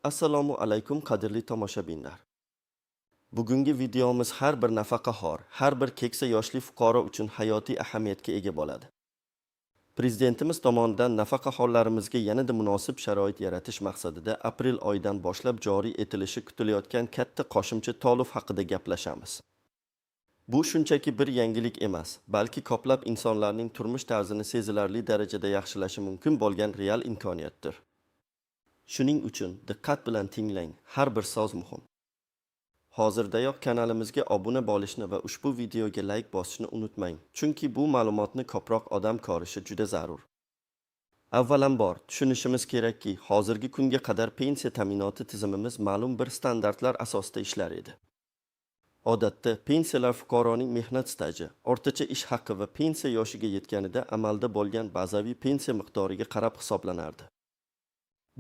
Assalomu alaykum qadrli tomoshabinlar. Bugungi videomiz har bir nafaqaxo'r, har bir keksa yoshli fuqaro uchun hayotiy ahamiyatga ega bo'ladi. Prezidentimiz tomonidan nafaqaxo'rlarimizga yanada munosib sharoit yaratish maqsadida aprel oyidan boshlab joriy etilishi kutilayotgan katta qo'shimcha to'lov haqida gaplashamiz. Bu shunchaki bir yangilik emas, balki ko'plab insonlarning turmush tarzini sezilarli darajada yaxshilashi mumkin bo'lgan real imkoniyatdir. Shuning uchun diqqat bilan tinglang, har bir so'z muhim. Hozirdayoq kanalimizga obuna bo'lishni va ushbu videoga like bosishni unutmang, chunki bu ma'lumotni ko'proq odam ko'rishi juda zarur. Avvalambor, tushunishimiz kerakki, hozirgi kunga qadar pensiya ta'minoti tizimimiz ma'lum bir standartlar asosida ishlar edi. Odatda, pensiyalar fuqaroning mehnat staji, o'rtacha ish haqqi va pensiya yoshiga yetganida amalda bo'lgan bazaviy pensiya miqdoriga qarab hisoblanardi.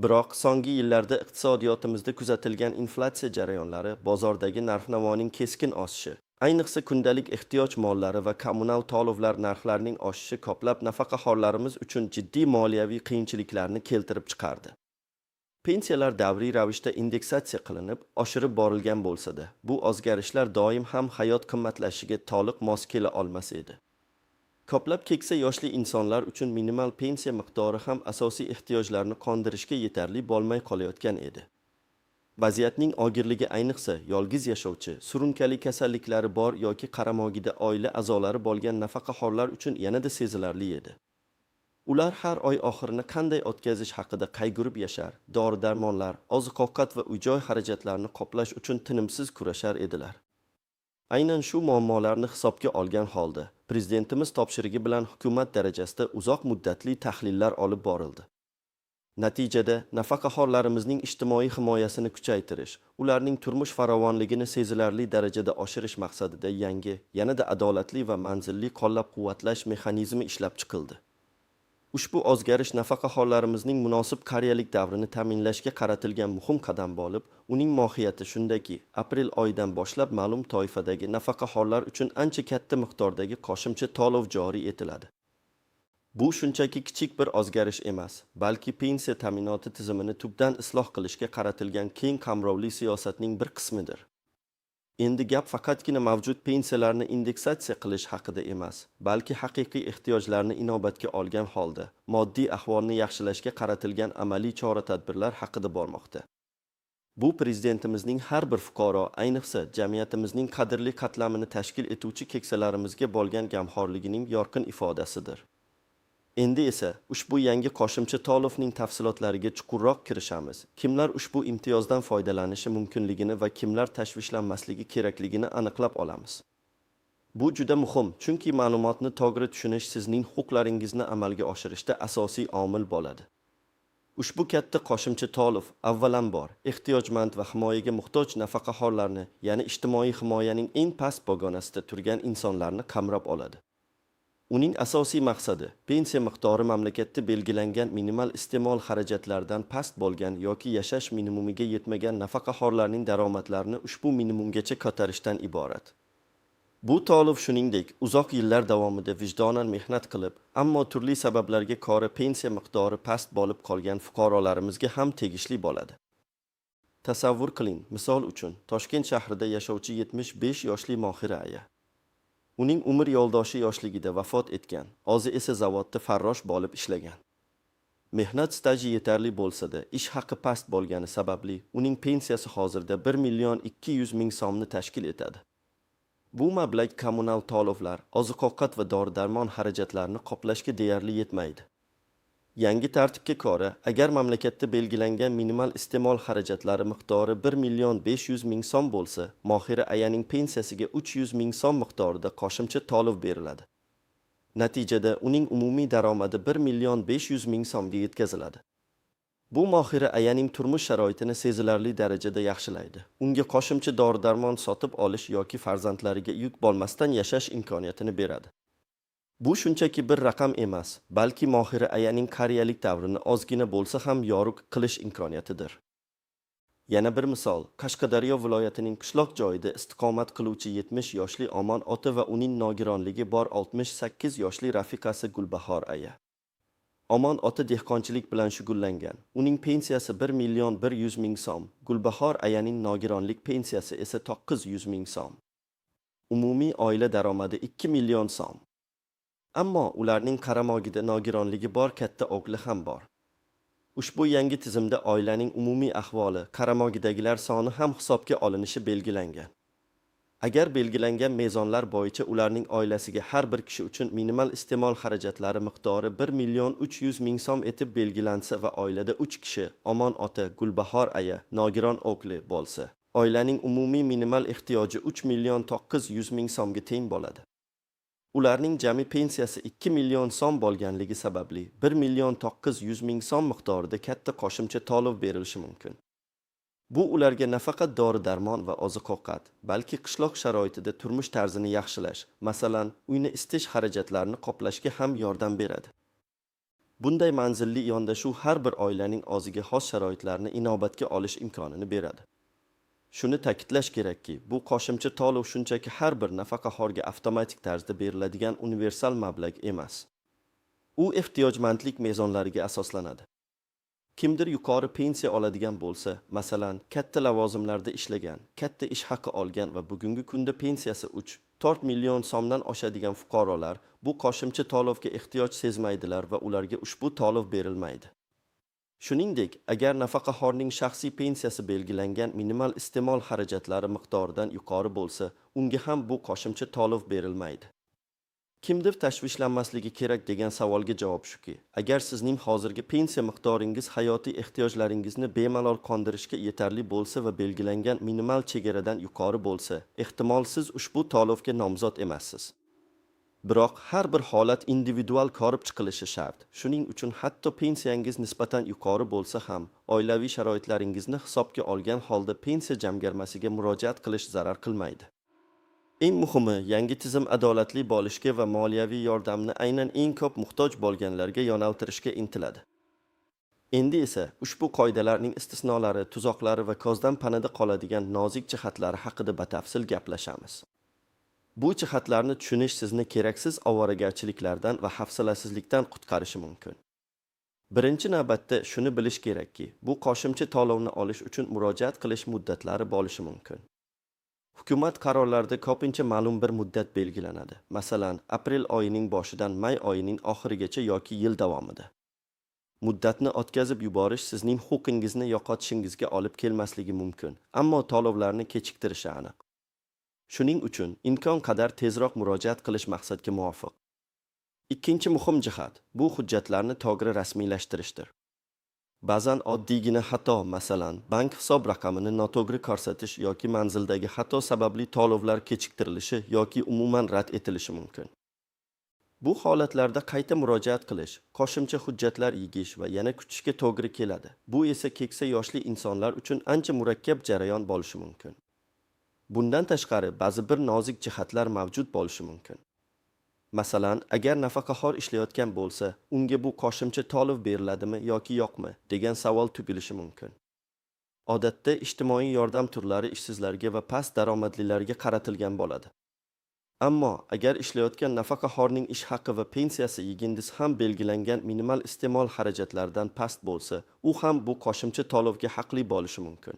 Biroq so'nggi yillarda iqtisodiyotimizda kuzatilgan inflyatsiya jarayonlari, bozordagi narx-navoning keskin oshishi, ayniqsa kundalik ehtiyoj mollari va kommunal to'lovlar narxlarining oshishi ko'plab nafaqaxo'rlarimiz uchun jiddiy moliyaviy qiyinchiliklarni keltirib chiqardi. Pensiyalar davriy ravishda indeksatsiya qilinib, oshirib borilgan bo'lsa-da, bu o'zgarishlar doim ham hayot qimmatlashiga to'liq mos kela olmas edi. Ko'plab keksa yoshli insonlar uchun minimal pensiya miqdori ham asosiy ehtiyojlarni qondirishga yetarli bo'lmay qolayotgan edi. Vaziyatning og'irligi ayniqsa yolg'iz yashovchi, surunkali kasalliklari bor yoki qaramog'ida oila a'zolari bo'lgan nafaqaxo'rlar uchun yanada sezilarli edi. Ular har oy oxirini qanday o'tkazish haqida qayg'urib yashar, dori-darmonlar, oziq-ovqat va uy-joy xarajatlarini qoplash uchun tinimsiz kurashar edilar. Aynan shu muammolarni hisobga olgan holda, prezidentimiz topshirigi bilan hukumat darajasida uzoq muddatli tahlillar olib borildi. Natijada, nafaqaxo'rlarimizning ijtimoiy himoyasini kuchaytirish, ularning turmush farovonligini sezilarli darajada oshirish maqsadida yangi, yanada adolatli va manzilli qo'llab-quvvatlash mexanizmi ishlab chiqildi. Ushbu o'zgarish nafaqaxo'rlarimizning munosib qariyalik davrini ta'minlashga qaratilgan muhim qadam bo'lib, uning mohiyati shundaki, aprel oyidan boshlab ma'lum toifadagi nafaqaxo'rlar uchun ancha katta miqdordagi qo'shimcha to'lov joriy etiladi. Bu shunchaki kichik bir o'zgarish emas, balki pensiya ta'minoti tizimini tubdan isloh qilishga qaratilgan keng qamrovli siyosatning bir qismidir. Endi gap faqatgina mavjud pensiyalarni indeksatsiya qilish haqida emas, balki haqiqiy ehtiyojlarni inobatga olgan holda moddiy ahvolni yaxshilashga qaratilgan amaliy chora-tadbirlar haqida bormoqda. Bu prezidentimizning har bir fuqaro, ayniqsa jamiyatimizning qadrli qatlamini tashkil etuvchi keksalarimizga bo'lgan g'amxo'rligining yorqin ifodasidir. Endi esa ushbu yangi qo'shimcha to'lovning tafsilotlariga chuqurroq kirishamiz. Kimlar ushbu imtiyozdan foydalanishi mumkinligini va kimlar tashvishlanmasligi kerakligini aniqlab olamiz. Bu juda muhim, chunki ma'lumotni to'g'ri tushunish sizning huquqlaringizni amalga oshirishda asosiy omil bo'ladi. Ushbu katta qo'shimcha to'lov avvalambor ehtiyojmand va himoyaga muhtoj nafaqaxo'rlarni, ya'ni ijtimoiy himoyaning eng past pog'onasida turgan insonlarni qamrab oladi. Uning asosiy maqsadi pensiya miqdori mamlakatda belgilangan minimal iste'mol xarajatlaridan past bo'lgan yoki yashash minimumiga yetmagan nafaqaxo'rlarning daromadlarini ushbu minimumgacha ko'tarishdan iborat. Bu to'lov shuningdek, uzoq yillar davomida vijdonan mehnat qilib, ammo turli sabablarga ko'ra pensiya miqdori past bo'lib qolgan fuqarolarimizga ham tegishli bo'ladi. Tasavvur qiling, misol uchun, Toshkent shahrida yashovchi 75 yoshli Mohira aya. Uning umr yo'ldoshi yoshligida vafot etgan, o'zi esa zavodda farrosh bo'lib ishlagan. Mehnat staji yetarli bo'lsa-da, ish haqi past bo'lgani sababli uning pensiyasi hozirda 1.200.000 so'mni tashkil etadi. Bu mablag' kommunal to'lovlar, oziq-ovqat va dori-darmon xarajatlarini qoplashga deyarli yetmaydi. Yangi tartibga ko'ra, agar mamlakatda belgilangan minimal iste'mol xarajatlari miqdori 1.500.000 so'm bo'lsa, Mohira ayaning pensiyasiga 300.000 so'm miqdorida qo'shimcha to'lov beriladi. Natijada uning umumiy daromadi 1.500.000 so'mga yetkaziladi. Bu Mohira ayaning turmush sharoitini sezilarli darajada yaxshilaydi. Unga qo'shimcha dori-darmon sotib olish yoki farzandlariga yuk bo'lmasdan yashash imkoniyatini beradi. Bu shunchaki bir raqam emas, balki Mohira ayaning qariyalik davrini ozgina bo'lsa ham yorug' qilish imkoniyatidir. Yana bir misol, Qashqadaryo viloyatining qishloq joyida istiqomat qiluvchi 70 yoshli Omon ota va uning nogironligi bor 68 yoshli rafiqasi Gulbahor aya. Omon ota dehqonchilik bilan shug'ullangan. Uning pensiyasi 1.100.000 so'm. Gulbahor ayaning nogironlik pensiyasi esa 900.000 so'm. Umumiy oila daromadi 2 million so'm. Ammo ularning qaramog'ida nogironligi bor katta o'g'li ham bor. Ushbu yangi tizimda oilaning umumiy ahvoli, qaramog'idagilar soni ham hisobga olinishi belgilangan. Agar belgilangan mezonlar bo'yicha ularning oilasiga har bir kishi uchun minimal iste'mol xarajatlari miqdori 1.300.000 so'm etib belgilansa va oilada 3 kishi, Omon ota, Gulbahor aya, nogiron o'g'li bo'lsa, oilaning umumiy minimal ehtiyoji 3.900.000 so'mga teng bo'ladi. Ularning jami pensiyasi 2 million so'm bo'lganligi sababli 1.900.000 so'm miqdorida katta qo'shimcha to'lov berilishi mumkin. Bu ularga nafaqat dori-darmon va oziq-ovqat, balki qishloq sharoitida turmush tarzini yaxshilash, masalan, uyni isitish xarajatlarini qoplashga ham yordam beradi. Bunday manzilli yondashuv har bir oilaning o'ziga xos sharoitlarni inobatga olish imkonini beradi. Shuni ta'kidlash kerakki, bu qo'shimcha to'lov shunchaki har bir nafaqaxo'rga avtomatik tarzda beriladigan universal mablag' emas. U ehtiyojmandlik mezonlariga asoslanadi. Kimdir yuqori pensiya oladigan bo'lsa, masalan, katta lavozimlarda ishlagan, katta ish haqi olgan va bugungi kunda pensiyasi 3-4 million so'mdan oshadigan fuqarolar bu qo'shimcha to'lovga ehtiyoj sezmaydilar va ularga ushbu to'lov berilmaydi. Shuningdek, agar nafaqaxo'rning shaxsiy pensiyasi belgilangan minimal iste'mol xarajatlari miqdoridan yuqori bo'lsa, unga ham bu qo'shimcha to'lov berilmaydi. Kimdir tashvishlanmasligi kerak degan savolga javob shuki, agar sizning hozirgi pensiya miqdoringiz hayotiy ehtiyojlaringizni bemalol qondirishga yetarli bo'lsa va belgilangan minimal chegaradan yuqori bo'lsa, ehtimol siz ushbu to'lovga nomzod emassiz. Biroq har bir holat individual ko'rib chiqilishi shart. Shuning uchun hatto pensiyangiz nisbatan yuqori bo'lsa ham, oilaviy sharoitlaringizni hisobga olgan holda pensiya jamg'armasiga murojaat qilish zarar qilmaydi. Eng muhimi, yangi tizim adolatli bo'lishga va moliyaviy yordamni aynan eng ko'p muhtoj bo'lganlarga yo'naltirishga intiladi. Endi esa ushbu qoidalarning istisnolari, tuzoqlari va ko'zdan panada qoladigan nozik jihatlari haqida batafsil gaplashamiz. Bu jihatlarni tushunish sizni keraksiz ovoragarchiliklardan va hafsalasizlikdan qutqarishi mumkin. Birinchi navbatda shuni bilish kerakki, bu qo'shimcha to'lovni olish uchun murojaat qilish muddatlari bo'lishi mumkin. Hukumat qarorlarida ko'pincha ma'lum bir muddat belgilanadi. Masalan, aprel oyining boshidan may oyining oxirigacha yoki yil davomida. Muddatni o'tkazib yuborish sizning huquqingizni yo'qotishingizga olib kelmasligi mumkin, ammo to'lovlarni kechiktirishi aniq. Shuning uchun imkon qadar tezroq murojaat qilish maqsadga muvofiq. Ikkinchi muhim jihat bu hujjatlarni to'g'ri rasmiylashtirishdir. Ba'zan oddiygina xato, masalan, bank hisob raqamini noto'g'ri ko'rsatish yoki manzildagi xato sababli to'lovlar kechiktirilishi yoki umuman rad etilishi mumkin. Bu holatlarda qayta murojaat qilish, qo'shimcha hujjatlar yigish va yana kutishga to'g'ri keladi. Bu esa keksa yoshli insonlar uchun ancha murakkab jarayon bo'lishi mumkin. Bundan tashqari ba'zi bir nozik jihatlar mavjud bo'lishi mumkin. Masalan, agar nafaqaxo'r ishlayotgan bo'lsa, unga bu qo'shimcha to'lov beriladimi yoki yo'qmi degan savol tug'ilishi mumkin. Odatda ijtimoiy yordam turlari ishsizlarga va past daromadlilarga qaratilgan bo'ladi. Ammo agar ishlayotgan nafaqaxo'rning ish haqi va pensiyasi yigingiz ham belgilangan minimal iste'mol xarajatlaridan past bo'lsa, u ham bu qo'shimcha to'lovga haqli bo'lishi mumkin.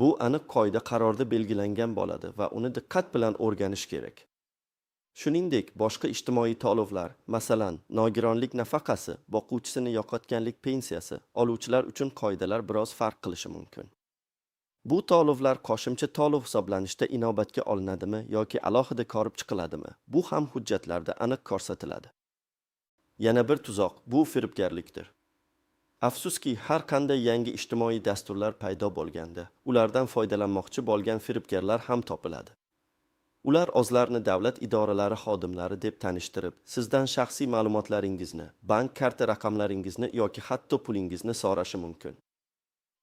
Bu aniq qoida qarorda belgilangan bo'ladi va uni diqqat bilan o'rganish kerak. Shuningdek, boshqa ijtimoiy to'lovlar, masalan, nogironlik nafaqasi, boquvchisini yo'qotganlik pensiyasi, oluvchilar uchun qoidalar biroz farq qilishi mumkin. Bu to'lovlar qo'shimcha to'lov hisoblanishda inobatga olinadimi yoki alohida ko'rib chiqiladimi? Bu ham hujjatlarda aniq ko'rsatiladi. Yana bir tuzoq bu firibgarlikdir. Afsuski, har qanday yangi ijtimoiy dasturlar paydo bo'lganda, ulardan foydalanmoqchi bo'lgan firibgarlar ham topiladi. Ular o'zlarini davlat idoralari xodimlari deb tanishtirib, sizdan shaxsiy ma'lumotlaringizni, bank karta raqamlaringizni yoki hatto pulingizni so'rashi mumkin.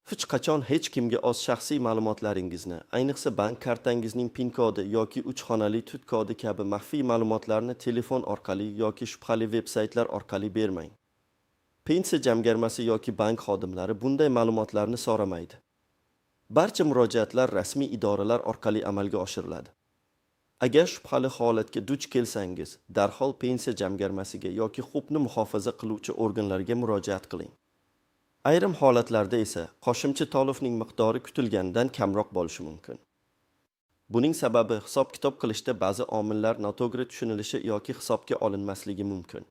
Hech qachon hech kimga o'z shaxsiy ma'lumotlaringizni, ayniqsa bank kartangizning PIN kodi yoki 3 xonali tut kodi kabi maxfiy ma'lumotlarni telefon orqali yoki shubhali veb-saytlar orqali bermang. Pensiya jamg'armasi yoki bank xodimlari bunday ma'lumotlarni so'ramaydi. Barcha murojaatlar rasmiy idoralar orqali amalga oshiriladi. Agar shubhali holatga duch kelsangiz, darhol pensiya jamg'armasiga yoki huquqni muhofaza qiluvchi organlarga murojaat qiling. Ayrim holatlarda esa qo'shimcha to'lovning miqdori kutilganidan kamroq bo'lishi mumkin. Buning sababi hisob-kitob qilishda ba'zi omillar noto'g'ri tushunilishi yoki hisobga olinmasligi mumkin.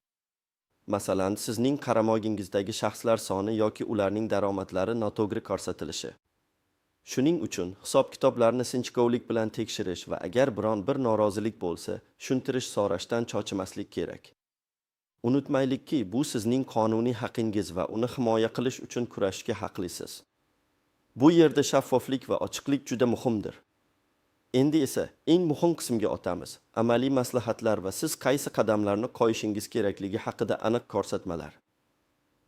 Masalan, sizning qaramoqingizdagi shaxslar soni yoki ularning daromadlari noto'g'ri ko'rsatilishi. Shuning uchun hisob-kitoblarni sinchkovlik bilan tekshirish va agar biron bir norozilik bo'lsa, tushuntirish so'rashdan cho'chimaslik kerak. Unutmaylikki, bu sizning qonuniy haqqingiz va uni himoya qilish uchun kurashishga haqlisiz. Bu yerda shaffoflik va ochiqlik juda muhimdir. Endi esa eng muhim qismga o'tamiz. Amaliy maslahatlar va siz qaysi qadamlarni qo'yishingiz kerakligi haqida aniq ko'rsatmalar.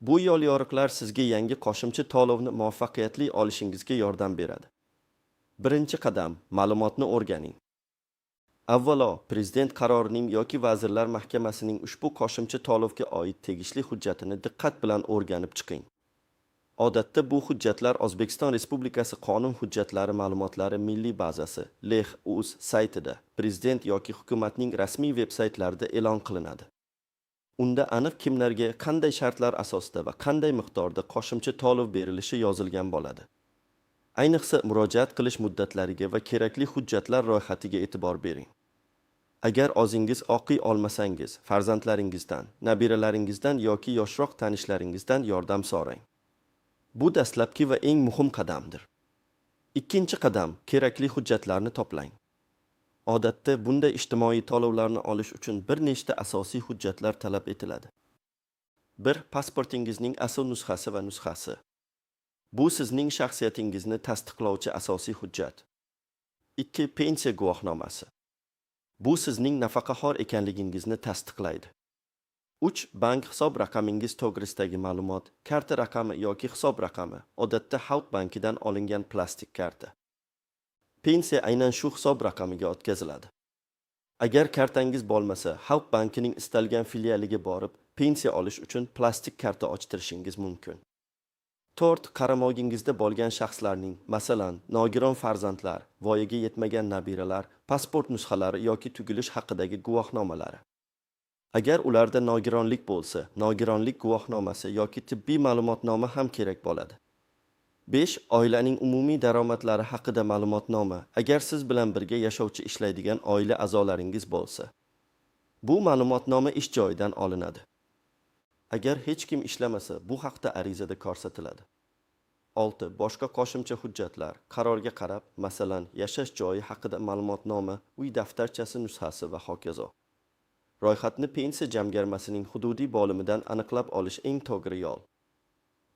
Bu yo'l-yo'riqlar sizga yangi qo'shimcha to'lovni muvaffaqiyatli olishingizga yordam beradi. Birinchi qadam, ma'lumotni o'rganing. Avvalo, prezident qarorining yoki vazirlar mahkamasining ushbu qo'shimcha to'lovga oid tegishli hujjatini diqqat bilan o'rganib chiqing. Odatda bu hujjatlar O'zbekiston Respublikasi qonun hujjatlari ma'lumotlari milliy bazasi LEX.uz saytida, prezident yoki hukumatning rasmiy veb-saytlarida e'lon qilinadi. Unda aniq kimlarga qanday shartlar asosida va qanday miqdorda qo'shimcha to'lov berilishi yozilgan bo'ladi. Ayniqsa murojaat qilish muddatlariga va kerakli hujjatlar ro'yxatiga e'tibor bering. Agar o'zingiz o'qiy olmasangiz, farzandlaringizdan, nabiralaringizdan yoki yoshroq tanishlaringizdan yordam so'rang. Bu dastlabki va eng muhim qadamdir. Ikkinchi qadam, kerakli hujjatlarni to'plang. Odatda bunday ijtimoiy to'lovlarni olish uchun bir nechta asosiy hujjatlar talab etiladi. 1. Pasportingizning asl nusxasi va nusxasi. Bu sizning shaxsiyatingizni tasdiqlovchi asosiy hujjat. 2. Pensiya guvohnomasi. Bu sizning nafaqaxo'r ekanligingizni tasdiqlaydi. 3. Bank hisob raqamingiz to'g'risidagi ma'lumot, karta raqami yoki hisob raqami, odatda Xalq bankidan olingan plastik karta. Pensiya aynan shu hisob raqamiga o'tkaziladi. Agar kartangiz bo'lmasa, Xalq bankining istalgan filialiga borib, pensiya olish uchun plastik karta ochtirishingiz mumkin. 4. Qaramog'ingizda bo'lgan shaxslarning, masalan, nogiron farzandlar, voyaga yetmagan nabiralar, pasport nusxalari yoki tugilish haqidagi guvohnomalari. Agar ularda nogironlik bo'lsa, nogironlik guvohnomasi yoki tibbiy ma'lumotnoma ham kerak bo'ladi. 5. Oilaning umumiy daromadlari haqida ma'lumotnoma, agar siz bilan birga yashovchi ishlaydigan oila a'zolaringiz bo'lsa. Bu ma'lumotnoma ish joyidan olinadi. Agar hech kim ishlamasa, bu haqda arizada ko'rsatiladi. 6. Boshqa qo'shimcha hujjatlar, qarorga qarab, masalan, yashash joyi haqida ma'lumotnoma, uy daftarchasi nusxasi va hokazo. Ro'yxatni pensiya jamg'armasining hududiy bo'limidan aniqlab olish eng to'g'ri yo'l.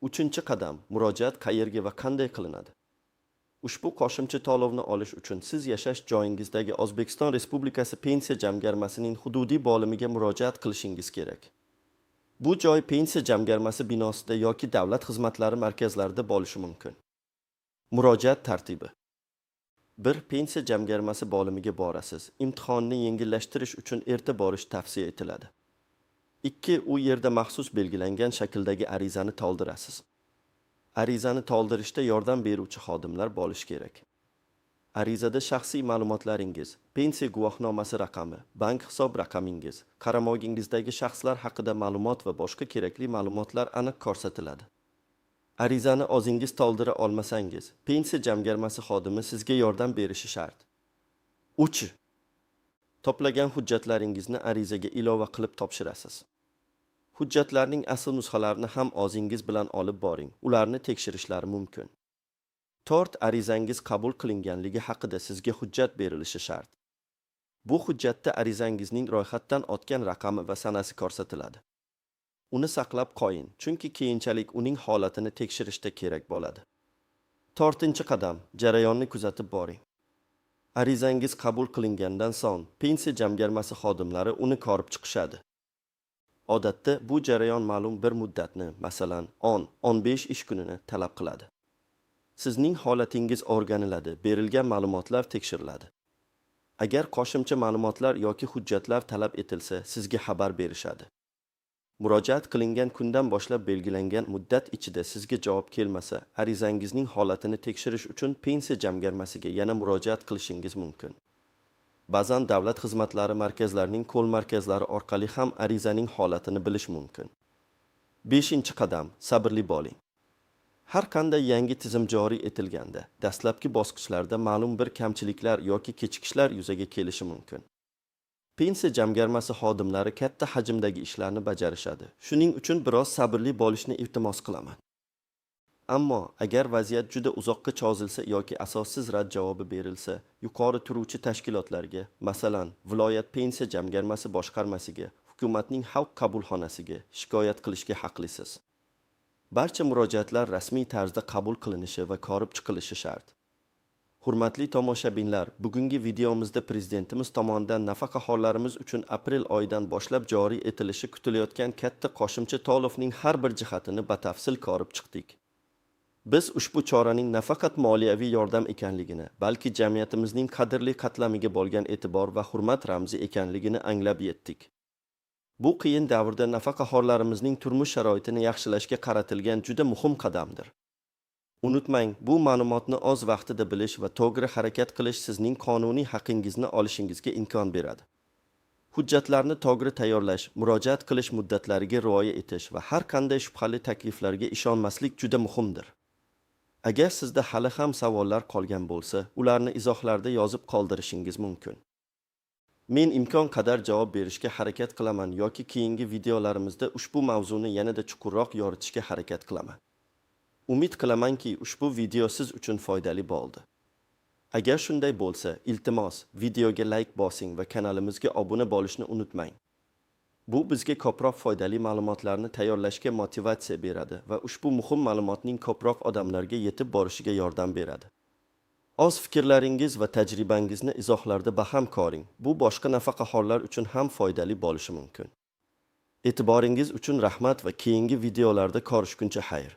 3-qadam, murojaat qayerga va qanday qilinadi? Ushbu qo'shimcha to'lovni olish uchun siz yashash joyingizdagi O'zbekiston Respublikasi pensiya jamg'armasining hududiy bo'limiga murojaat qilishingiz kerak. Bu joy pensiya jamg'armasi binosida yoki davlat xizmatlari markazlarida bo'lishi mumkin. Murojaat tartibi. 1. Pensiya jamg'armasi bo'limiga borasiz. Imtihonni yengillashtirish uchun erta borish tavsiya etiladi. 2. U yerda maxsus belgilangan shakldagi arizani to'ldirasiz. Arizani to'ldirishda yordam beruvchi xodimlar bo'lishi kerak. Arizada shaxsiy ma'lumotlaringiz, pensiya guvohnomasi raqami, bank hisob raqamingiz, qaramog'ingizdagi shaxslar haqida ma'lumot va boshqa kerakli ma'lumotlar aniq ko'rsatiladi. Arizani o'zingiz to'ldira olmasangiz, pensiya jamg'armasi xodimi sizga yordam berishi shart. 3. To'plagan hujjatlaringizni arizaga ilova qilib topshirasiz. Hujjatlarning asl nusxalarini ham o'zingiz bilan olib boring, ularni tekshirishlari mumkin. 4. Arizangiz qabul qilinganligi haqida sizga hujjat berilishi shart. Bu hujjatda arizangizning ro'yxatdan o'tgan raqami va sanasi ko'rsatiladi. Uni saqlab qo'ying, chunki keyinchalik uning holatini tekshirishda kerak bo'ladi. 4-qadam, jarayonni kuzatib boring. Arizangiz qabul qilingandan so'ng, pensiya jamg'armasi xodimlari uni ko'rib chiqishadi. Odatda bu jarayon ma'lum bir muddatni, masalan, 10-15 ish kunini talab qiladi. Sizning holatingiz o'rganiladi, berilgan ma'lumotlar tekshiriladi. Agar qo'shimcha ma'lumotlar yoki hujjatlar talab etilsa, sizga xabar berishadi. Murojaat qilingan kundan boshlab belgilangan muddat ichida sizga javob kelmasa, arizangizning holatini tekshirish uchun pensiya jamg'armasiga yana murojaat qilishingiz mumkin. Ba'zan davlat xizmatlari markazlarining ko'l markazlari orqali ham arizaning holatini bilish mumkin. 5-qadam: sabrli bo'ling. Har qanday yangi tizim joriy etilganda, dastlabki bosqichlarda ma'lum bir kamchiliklar yoki kechikishlar yuzaga kelishi mumkin. Pensiya jamg'armasi xodimlari katta hajmdagi ishlarni bajarishadi. Shuning uchun biroz sabrli bo'lishni iltimos qilaman. Ammo agar vaziyat juda uzoqqa cho'zilsa yoki asossiz rad javobi berilsa, yuqori turuvchi tashkilotlarga, masalan, viloyat pensiya jamg'armasi boshqarmasiga, hukumatning xalq qabulxonasiga shikoyat qilishga haqlisiz. Barcha murojaatlar rasmiy tarzda qabul qilinishi va ko'rib chiqilishi shart. Hurmatli tomoshabinlar, bugungi videomizda prezidentimiz tomonidan nafaqaxo'rlarimiz uchun aprel oyidan boshlab joriy etilishi kutilayotgan katta qo'shimcha to'lovning har bir jihatini batafsil ko'rib chiqdik. Biz ushbu choraning nafaqat moliyaviy yordam ekanligini, balki jamiyatimizning qadrli qatlamiga bo'lgan e'tibor va hurmat ramzi ekanligini anglab yetdik. Bu qiyin davrda nafaqaxo'rlarimizning turmush sharoitini yaxshilashga qaratilgan juda muhim qadamdir. Unutmang, bu ma'lumotni o'z vaqtida bilish va to'g'ri harakat qilish sizning qonuniy haqqingizni olishingizga imkon beradi. Hujjatlarni to'g'ri tayyorlash, murojaat qilish muddatlariga rioya etish va har qanday shubhali takliflarga ishonmaslik juda muhimdir. Agar sizda hali ham savollar qolgan bo'lsa, ularni izohlarda yozib qoldirishingiz mumkin. Men imkon qadar javob berishga harakat qilaman yoki keyingi videolarimizda ushbu mavzuni yanada chuqurroq yoritishga harakat qilaman. Umid qilamanki, ushbu video siz uchun foydali bo'ldi. Agar shunday bo'lsa, iltimos, videoga like bosing va kanalimizga obuna bo'lishni unutmang. Bu bizga ko'proq foydali ma'lumotlarni tayyorlashga motivatsiya beradi va ushbu muhim ma'lumotning ko'proq odamlarga yetib borishiga yordam beradi. O'z fikrlaringiz va tajribangizni izohlarda baham ko'ring. Bu boshqa nafaqaxo'rlar uchun ham foydali bo'lishi mumkin. E'tiboringiz uchun rahmat va keyingi videolarda ko'rishguncha xayr.